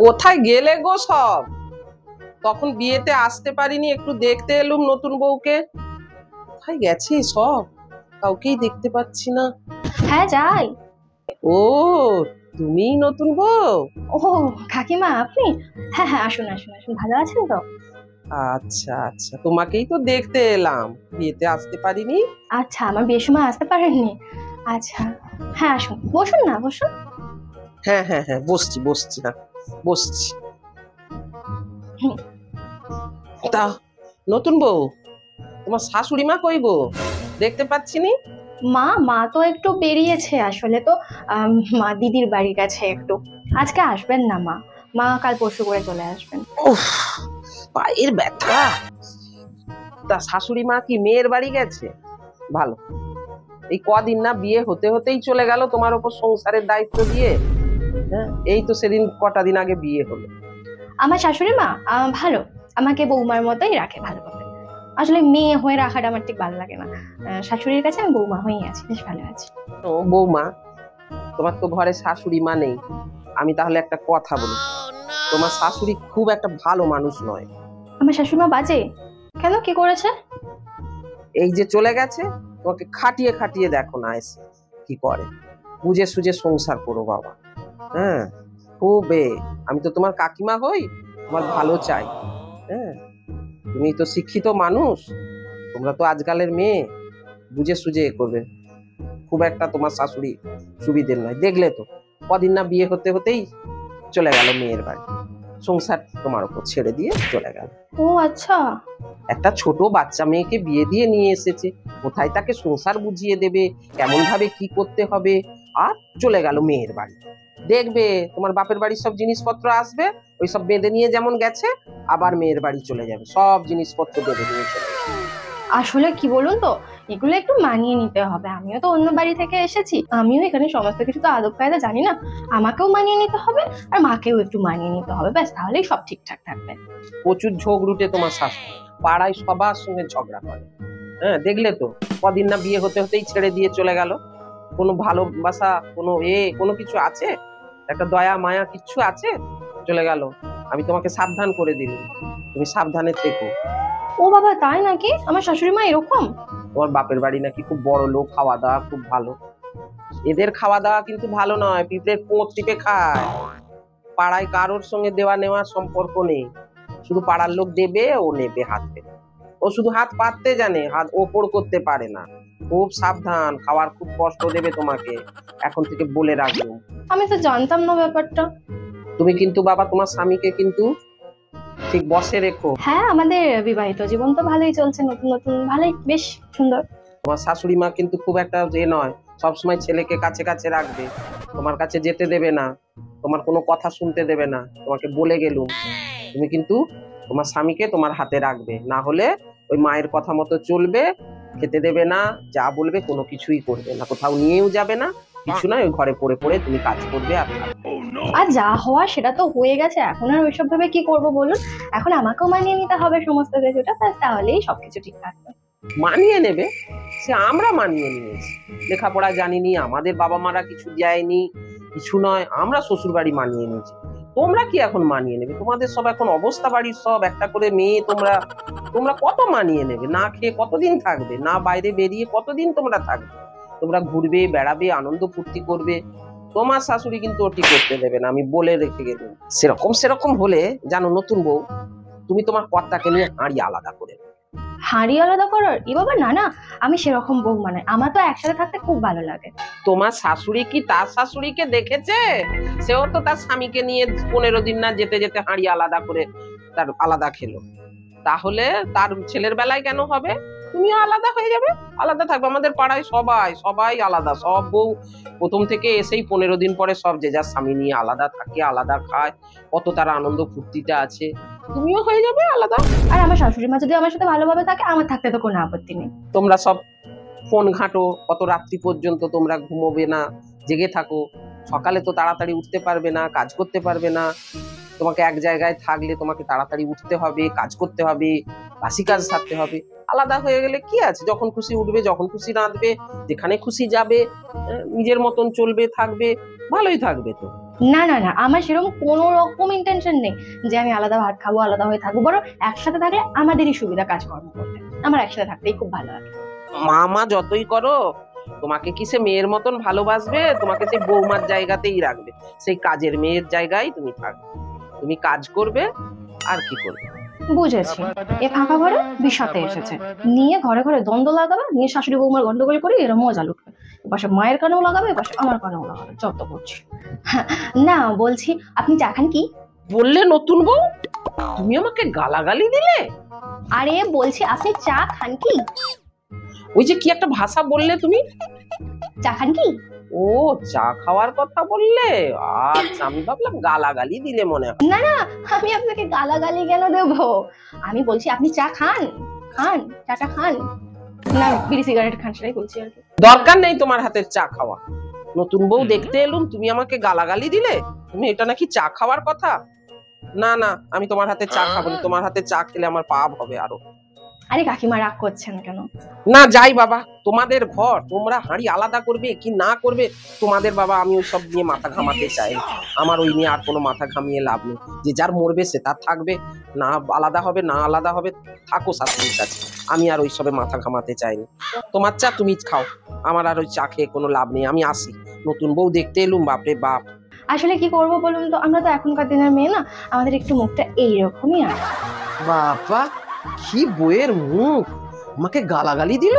কোথায় গেলে গো সব? তখন বিয়েতে আসতে পারিনি, একটু দেখতে এলুম নতুন বউকে। কোথায় গেছে সব? কাউকেই দেখতে পাচ্ছি না। হ্যাঁ যাই। ও, তুমিই নতুন বউ? ও কাকিমা আপনি? হ্যাঁ হ্যাঁ, আসুন আসুন আসুন, ভালো আছেন তো? আচ্ছা আচ্ছা, তোমাকেই তো দেখতে এলাম, বিয়েতে আসতে পারিনি। আচ্ছা, আমার বিয়ের সময় আসতে পারেননি? আচ্ছা, হ্যাঁ আসুন, বসুন না, বসুন। হ্যাঁ হ্যাঁ হ্যাঁ, বসছি বসছি না, বসছি। হুম। তা নতুন বউ, তোমার শাশুড়ি মা কই গো? দেখতে পাচ্ছি নি। মা মা তো একটু বেরিয়েছে আসলে তো। মা দিদির বাড়ি গেছে একটু। আজকে আসবেন না মা। মা কাল পরশু করে চলে আসবেন। উফ, পায়ের ব্যথা। তা শাশুড়ি মা কি মেয়ের বাড়ি গেছে? ভালো। এই কদিন না বিয়ে হতে হতেই চলে গেল তোমার উপর সংসারের দায়িত্ব দিয়ে। হ্যাঁ, এই তো সেদিন কটা দিন আগে বিয়ে হলো। আমার শাশুড়ি মা ভালো, আমাকে বৌমার মতোই রাখে ভালোভাবে। আসলে মেয়ে হয়ে রাখাটা আমার ঠিক ভালো লাগে না। শাশুড়ির কাছে আমি বৌমা হয়েই আছি, বেশ ভালো আছি। ও বৌমা, তোমার তো ঘরে শাশুড়ি মা নেই। আমি তাহলে একটা কথা বলি, তোমার শাশুড়ি খুব একটা ভালো মানুষ নয়। আমার শাশুড়ি মা বাজে কেন? কি করেছে? এই যে চলে গেছে, তোমাকে খাটিয়ে খাটিয়ে দেখো না এসে কি করে। বুঝে সুঝে সংসার করো বাবা। হ্যাঁ, খুব আমি তো তোমার কাকিমা হই, তোমার ভালো চাই। হ্যাঁ, তুমি তো শিক্ষিত মানুষ, তোমরা তো আজকালের মেয়ে, বুঝে সুঝে করবে। খুব একটা তোমার শাশুড়ি সুবিধের নয়, দেখলে তো কদিন না বিয়ে হতে হতেই চলে গেল মেয়ের বাড়ি, সংসার তোমার উপর ছেড়ে দিয়ে চলে গেল। ও আচ্ছা। একটা ছোট বাচ্চা মেয়েকে বিয়ে দিয়ে নিয়ে এসেছে, কোথায় তাকে সংসার বুঝিয়ে দেবে, কেমন ভাবে কি করতে হবে, আর চলে গেল মেয়ের বাড়ি। দেখবে তোমার বাপের বাড়ির সব জিনিসপত্র আসবে, ওই সব বেঁধে নিয়ে যেমন গেছে, আবার মেয়ের বাড়ি চলে যাবে, সব জিনিসপত্র বেঁধে নিয়ে চলে যাবে। আসলে কি বলুন তো, এগুলো একটু মানিয়ে নিতে হবে। আমিও তো অন্য বাড়ি থেকে এসেছি, আমিও এখানে সমস্ত কিছু তো আদব কায়দা জানি না। আমাকেও মানিয়ে নিতে হবে, আর মাকেও একটু মানিয়ে নিতে হবে, ব্যাস তাহলেই সব ঠিকঠাক থাকবে। প্রচুর ঝগড়ুটে তোমার শাশুড়ি, পাড়ায় সবার সঙ্গে ঝগড়া করে। হ্যাঁ, দেখলে তো কদিন না বিয়ে হতে হতেই ছেড়ে দিয়ে চলে গেল। কোনো ভালোবাসা, কোনো কোনো কিছু আছে? একটা দয়া মায়া কিচ্ছু আছে? চলে গেল। আমি তোমাকে সাবধান করে দিলাম, তুমি সাবধানে থেকো। ও বাবা, তাই নাকি? আমার শাশুড়ি মা এরকম? তোমার বাপের বাড়ি নাকি খুব বড় লোক, খাওয়া দাওয়া খুব ভালো। এদের খাওয়া দাওয়া কিন্তু ভালো নয়, পিঁপড়ের পোঁত টিপে খায়। পাড়ায় কারোর সঙ্গে দেওয়া নেওয়ার সম্পর্ক নেই, শুধু পাড়ার লোক দেবে, ও নেবে হাত পেতে। ও শুধু হাত পাততে জানে, হাত ওপর করতে পারে না। খুব সাবধান, খাওয়ার খুব কষ্ট দেবে তোমাকে, এখন থেকে বলে রাখবো। আমি তো জানতাম না ব্যাপারটা। তুমি কিন্তু বাবা তোমার স্বামীকে কিন্তু ঠিক বসে রেখো। হ্যাঁ, আমাদের বিবাহিত জীবন তো ভালোই চলছে, নতুন নতুন ভালোই, বেশ সুন্দর। তোমার শাশুড়ি মা কিন্তু খুব একটা নয়, সবসময় ছেলেকে কাছে কাছে রাখবে, তোমার কাছে যেতে দেবে না, তোমার কোনো কথা শুনতে দেবে না। তোমাকে বলে গেলুম, তুমি কিন্তু তোমার স্বামীকে তোমার হাতে রাখবে, না হলে ওই মায়ের কথা মতো চলবে, খেতে দেবে না, যা বলবে কোনো কিছুই করবে না, কোথাও নিয়েও যাবে না, কিছু নয়, ওই ঘরে পড়ে পড়ে তুমি কাজ করবে আর আর যা হওয়া সেটা তো হয়ে গেছে, এখন আর ওইসব ভাবে কি করবো বলুন? এখন আমাকেও মানিয়ে নিতে হবে সমস্ত কিছুটা, তাহলেই সবকিছু ঠিক থাকবে। মানিয়ে নেবে। সে আমরা মানিয়ে নিয়েছি, লেখাপড়া জানিনি, আমাদের বাবা মারা কিছু দেয়নি, কিছু নয়, আমরা শ্বশুর বাড়ি মানিয়ে নিয়েছি। তোমরা কি এখন মানিয়ে নেবে? তোমাদের সব এখন অবস্থা, বাড়ির সব একটা করে মেয়ে, তোমরা তোমরা কত মানিয়ে নেবে? না খেয়ে কতদিন থাকবে? না বাইরে বেরিয়ে কতদিন তোমরা থাকবে? তোমরা ঘুরবে, বেড়াবে, আনন্দ ফুর্তি করবে, তোমার শাশুড়ি কিন্তু ওটি করতে দেবে না, আমি বলে রেখে গেলাম। সেরকম হলে জানো নতুন বউ, তুমি তোমার কর্তাকে নিয়ে হাঁড়ি আলাদা করে। হাঁড়ি আলাদা করার? এ বাবা না না, আমি সেরকম বউ মানে, আমার তো একসাথে থাকতে খুব ভালো লাগে। তোমার শাশুড়ি কি তার শাশুড়িকে দেখেছে? সেও তো তার স্বামীকে নিয়ে 15 দিন না যেতে যেতে হাঁড়ি আলাদা করে তার আলাদা খেলো, তাহলে তার ছেলের বেলায় কেন হবে? তুমিও আলাদা হয়ে যাবে, আলাদা থাকবে। আমাদের পাড়ায় সবাই সবাই আলাদা, সব বউ প্রথম থেকে এসেই 15 দিন পরে সব যে যার স্বামী নিয়ে আলাদা থাকে, আলাদা খায়, কত তার আনন্দ ফুর্তিটা আছে। তুমিও হয়ে যাবে আলাদা। আর আমার শাশুড়ি মা যদি আমার সাথে ভালোভাবে থাকে, আমার থাকতে তো কোনো আপত্তি নেই। তোমরা সব ফোন ঘাঁটো, কত রাত্রি পর্যন্ত তোমরা ঘুমোবে না, জেগে থাকো, সকালে তো তাড়াতাড়ি উঠতে পারবে না, কাজ করতে পারবে না। তোমাকে এক জায়গায় থাকলে তোমাকে তাড়াতাড়ি উঠতে হবে, কাজ করতে হবে, বাসি কাজ থাকতে হবে। আলাদা হয়ে গেলে কি আছে, যখন খুশি উঠবে, যখন খুশি রাঁধবে, যেখানে খুশি যাবে, নিজের মতন চলবে, থাকবে, ভালোই থাকবে তো। না না না, আমার সেরকম কোনো রকম ইন্টেনশন নেই যে আমি আলাদা ভাত খাবো, আলাদা হয়ে থাকবো। বরং একসাথে থাকলে আমাদেরই সুবিধা কাজকর্ম করতে। আমার একসাথে থাকতেই খুব ভালো লাগে। মামা যতই করো, তোমাকে কি সে মেয়ের মতন ভালোবাসবে? তোমাকে সেই বৌমার জায়গাতেই রাখবে, সেই কাজের মেয়ের জায়গায় তুমি থাকবে। তুমি কাজ করবে আর কি করবে। বুঝেছি, এ ফাঁকা ঘরে বিষাতে এসেছে, নিয়ে ঘরে ঘরে দ্বন্দ্ব লাগাবে, নিয়ে শাশুড়ি বৌমার গন্ডগোল করে এরা মজা লুটবে। এপাশে মায়ের কানেও লাগাবে, এপাশে আমার কানেও লাগাবে, যত করছি। না বলছি, আপনি চা খান কি? বললে নতুন বউ, তুমি আমাকে গালাগালি দিলে। আরে বলছি, আপনি চা খান কি? ওই যে কি একটা ভাষা বললে তুমি। চা খান কি? ও, চা খাওয়ার কথা বললে। আচ্ছা, আমি ভাবলাম গালাগালি দিলে মনে হয়। না না, আমি আপনাকে গালাগালি কেন দেবো? আমি বলছি আপনি চা খান, খান চাটা খান। না বিড়ি সিগারেট খান, সেটাই বলছি আর কি। দরকার নেই তোমার হাতের চা খাওয়া। নতুন বউ দেখতে এলুম, তুমি আমাকে গালাগালি দিলে। তুমি এটা নাকি চা খাওয়ার কথা? না না, আমি তোমার হাতে চা খাবো না। তোমার হাতে চা খেলে আমার পাপ হবে আরো। আরে কাকিমা রাগ করছেন কেন? না যাই বাবা, তোমাদের ঘর, তোমরা হাঁড়ি আলাদা করবে কি না করবে তোমাদের বাবা, আমি ওই সব নিয়ে মাথা ঘামাতে চাই না। আমার ওই নিয়ে আর কোনো মাথা ঘামিয়ে লাভ নেই। যে যার মরবে সে তার থাকবে, না আলাদা হবে না আলাদা হবে, থাকো শাশুড়ির কাছে। আমি আর ওই সবে মাথা ঘামাতে চাইনি। তোমার চা তুমি খাও, আমার আর ওই চা খেয়ে কোনো লাভ নেই। আমি আসি, নতুন বউ দেখতে এলুম। বাপরে বাপ, আসলে কি করব বলুন তো, আমরা তো এখনকার দিনের মেয়ে না, আমাদের একটু মুখটা এইরকমই আর। বাবা কি বইয়ের মুখ, আমাকে গালাগালি দিল।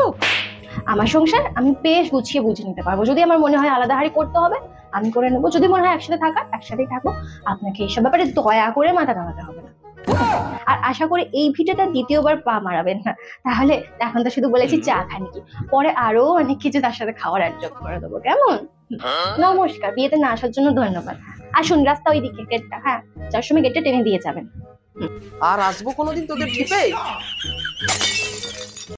আমার সংসার আমি বেশ গুছিয়ে বুঝে নিতে পারবো। যদি আমার মনে হয় আলাদা হাড়ি করতে হবে, আমি করে নেবো। যদি মনে হয় একসাথে থাকা, একসাথেই থাকবো। আপনাকে এইসব ব্যাপারে দয়া করে মাথা ঘামাতে হবে না। আর আশা করি এই ভিডিওটা দ্বিতীয়বার পা মারাবেন না। তাহলে এখন তো শুধু বলেছি চা খান কি, পরে আরো অনেক কিছু তার সাথে খাওয়ার অ্যাডজাস্ট করে দেবো, কেমন? নমস্কার, বিয়েতে না আসার জন্য ধন্যবাদ। আসুন, রাস্তা ওইদিকে, গেটটা। হ্যাঁ, যার সময় গেটটা টেনে দিয়ে যাবেন। আর আসবো কোনোদিন তোদের টিপে?